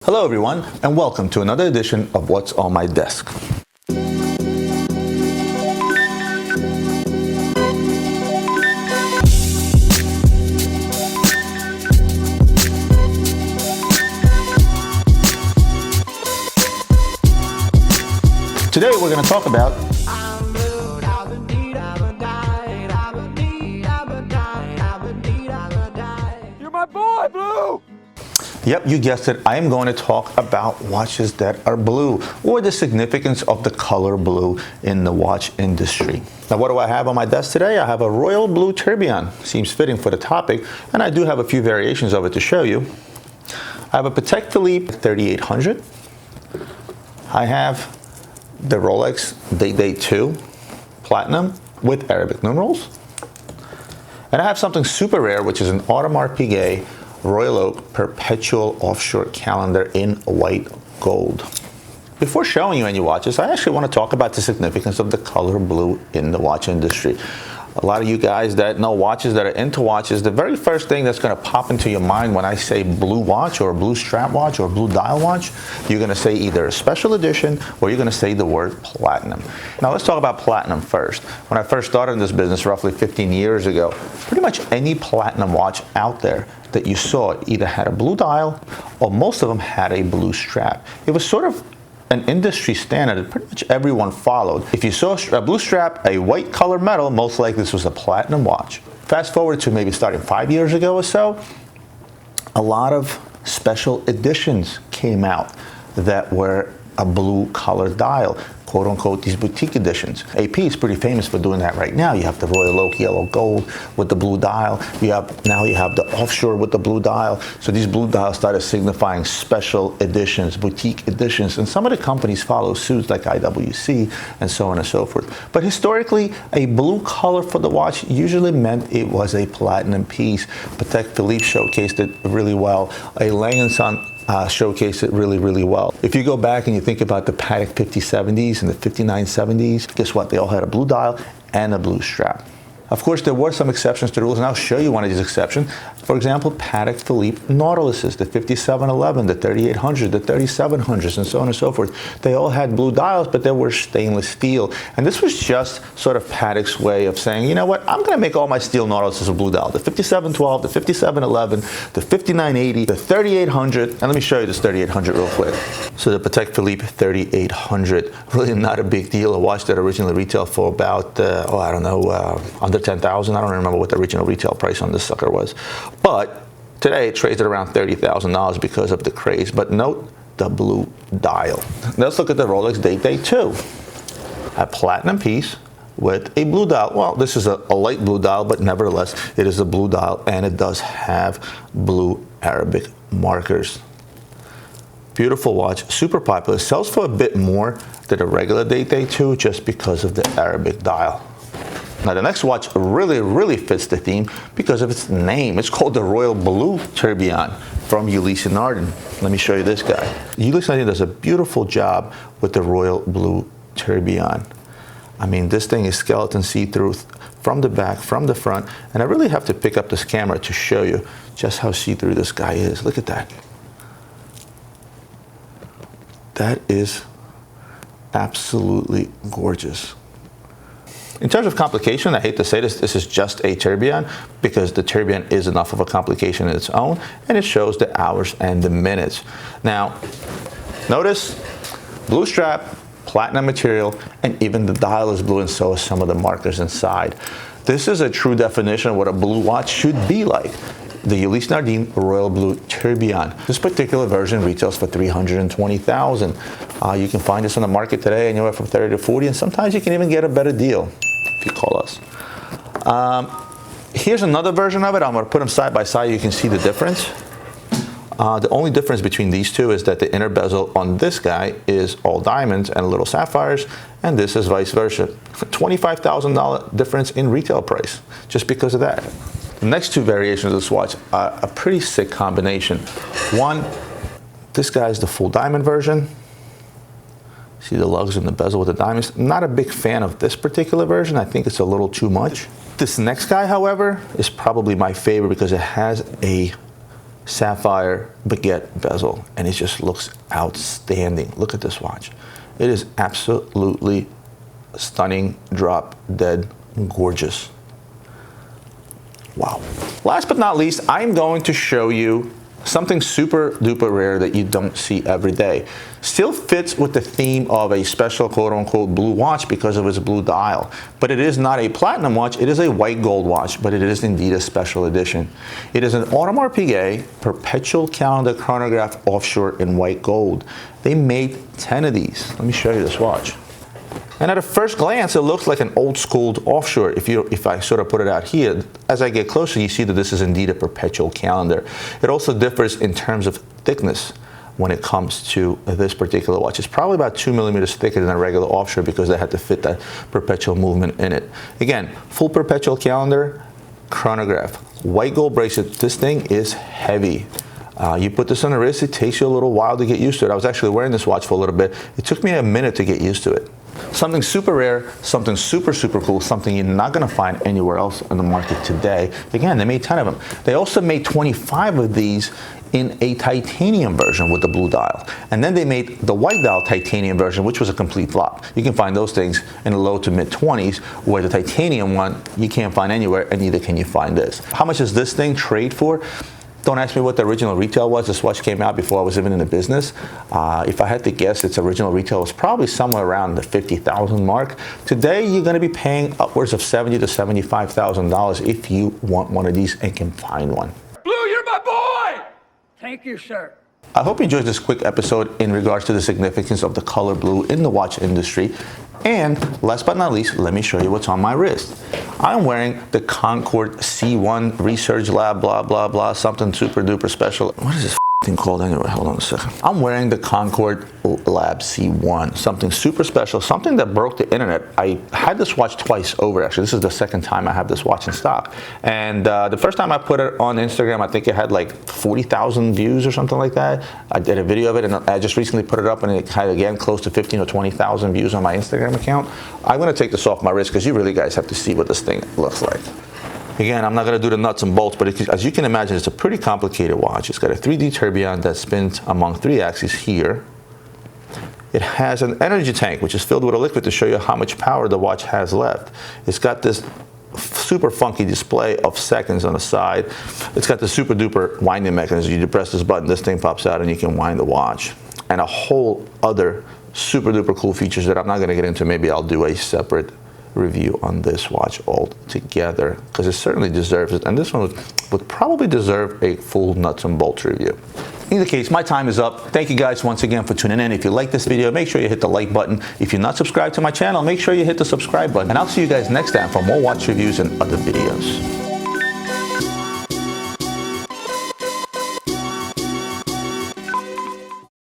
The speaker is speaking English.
Hello everyone, and welcome to another edition of What's on My Desk. Today we're going to talk about You're my boy, Blue! Yep, you guessed it. I am going to talk about watches that are blue, or the significance of the color blue in the watch industry. Now, what do I have on my desk today? I have a royal blue tourbillon. Seems fitting for the topic, and I do have a few variations of it to show you. I have a Patek Philippe 3800. I have the Rolex Day 2 Platinum with Arabic numerals. And I have something super rare, which is an Audemars Piguet Royal Oak Perpetual offshore calendar in white gold. Before showing you any watches, I actually want to talk about the significance of the color blue in the watch industry. A lot of you guys that know watches, that are into watches, the very first thing that's going to pop into your mind when I say blue watch or blue strap watch or blue dial watch, you're going to say either a special edition or you're going to say the word platinum. Now let's talk about platinum first. When I first started in this business roughly 15 years ago, pretty much any platinum watch out there that you saw either had a blue dial or most of them had a blue strap. It was sort of an industry standard that pretty much everyone followed. If you saw a blue strap, a white color metal, most likely this was a platinum watch. Fast forward to maybe starting 5 years ago or so, a lot of special editions came out that were a blue color dial, quote unquote, these boutique editions. AP is pretty famous for doing that right now. You have the Royal Oak Yellow Gold with the blue dial. Now you have the offshore with the blue dial. So these blue dials started signifying special editions, boutique editions, and some of the companies follow suit like IWC and so on and so forth. But historically, a blue color for the watch usually meant it was a platinum piece. Patek Philippe showcased it really well. A Lang & Son showcase it really well. If you go back and you think about the Patek 5070s and the 5970s, guess what? They all had a blue dial and a blue strap. Of course, there were some exceptions to the rules, and I'll show you one of these exceptions. For example, Patek Philippe Nautiluses, the 5711, the 3800, the 3700s, and so on and so forth. They all had blue dials, but they were stainless steel. And this was just sort of Patek's way of saying, you know what, I'm going to make all my steel Nautiluses a blue dial. The 5712, the 5711, the 5980, the 3800, and let me show you this 3800 real quick. So the Patek Philippe 3800, really not a big deal. A watch that originally retailed for about, under 10,000. I don't remember what the original retail price on this sucker was. But today it trades at around $30,000 because of the craze. But note the blue dial. Let's look at the Rolex Day 2. A platinum piece with a blue dial. Well, this is a light blue dial, but nevertheless, it is a blue dial, and it does have blue Arabic markers. Beautiful watch, super popular. Sells for a bit more than a regular Day 2 just because of the Arabic dial. Now the next watch really fits the theme because of its name. It's called the Royal Blue Tourbillon from Ulysse Nardin. Let me show you this guy. Ulysse Nardin does a beautiful job with the Royal Blue Tourbillon. I mean, this thing is skeleton see-through from the back, from the front, and I really have to pick up this camera to show you just how see-through this guy is. Look at that. That is absolutely gorgeous. In terms of complication, I hate to say this is just a tourbillon because the tourbillon is enough of a complication in its own, and it shows the hours and the minutes. Now, notice blue strap, platinum material, and even the dial is blue, and so are some of the markers inside. This is a true definition of what a blue watch should be like. The Ulysse Nardin Royal Blue Tourbillon. This particular version retails for $320,000. You can find this on the market today anywhere from $30 to $40, and sometimes you can even get a better deal if you call us. Here's another version of it. I'm going to put them side by side. You can see the difference. The only difference between these two is that the inner bezel on this guy is all diamonds and little sapphires, and this is vice versa. $25,000 difference in retail price just because of that. The next two variations of this watch are a pretty sick combination. One, this guy's the full diamond version. See the lugs and the bezel with the diamonds. I'm not a big fan of this particular version. I think it's a little too much. This next guy, however, is probably my favorite because it has a sapphire baguette bezel, and it just looks outstanding. Look at this watch. It is absolutely stunning, drop dead gorgeous. Wow. Last but not least, I'm going to show you something super duper rare that you don't see every day. Still fits with the theme of a special quote unquote blue watch because of its blue dial. But it is not a platinum watch, it is a white gold watch, but it is indeed a special edition. It is an Audemars Piguet Perpetual calendar chronograph offshore in white gold. They made 10 of these. Let me show you this watch. And at a first glance, it looks like an old school offshore. If I sort of put it out here, as I get closer, you see that this is indeed a perpetual calendar. It also differs in terms of thickness when it comes to this particular watch. It's probably about 2 millimeters thicker than a regular offshore because they had to fit that perpetual movement in it. Again, full perpetual calendar, chronograph, white gold bracelet. This thing is heavy. You put this on the wrist, it takes you a little while to get used to it. I was actually wearing this watch for a little bit. It took me a minute to get used to it. Something super rare, something super, super cool, something you're not gonna find anywhere else on the market today. Again, they made 10 of them. They also made 25 of these in a titanium version with the blue dial. And then they made the white dial titanium version, which was a complete flop. You can find those things in the low to mid 20s, where the titanium one, you can't find anywhere, and neither can you find this. How much does this thing trade for? Don't ask me what the original retail was. This watch came out before I was even in the business. If I had to guess, its original retail was probably somewhere around the $50,000 mark. Today, you're going to be paying upwards of $70,000 to $75,000 if you want one of these and can find one. Blue, you're my boy! Thank you, sir. I hope you enjoyed this quick episode in regards to the significance of the color blue in the watch industry. And last but not least, let me show you what's on my wrist. I'm wearing the Concord C1 Research Lab, blah, blah, blah, something super duper special. What is this thing called anyway? Hold on a second. I'm wearing the Concord Lab C1, something super special, something that broke the internet. I had this watch twice over, actually. This is the second time I have this watch in stock. And the first time I put it on Instagram, I think it had like 40,000 views or something like that. I did a video of it, and I just recently put it up, and it had, again, close to 15 or 20,000 views on my Instagram account. I'm gonna take this off my wrist because you really guys have to see what this thing looks like. Again, I'm not going to do the nuts and bolts, but as you can imagine, it's a pretty complicated watch. It's got a 3D tourbillon that spins among 3 axes here. It has an energy tank, which is filled with a liquid to show you how much power the watch has left. It's got this super funky display of seconds on the side. It's got the super duper winding mechanism. You press this button, this thing pops out, and you can wind the watch. And a whole other super duper cool features that I'm not going to get into. Maybe I'll do a separate review on this watch altogether because it certainly deserves it, and this one would probably deserve a full nuts and bolts review. In either case, my time is up. Thank you guys once again for tuning in. If you like this video, make sure you hit the like button. If you're not subscribed to my channel, make sure you hit the subscribe button, and I'll see you guys next time for more watch reviews and other videos.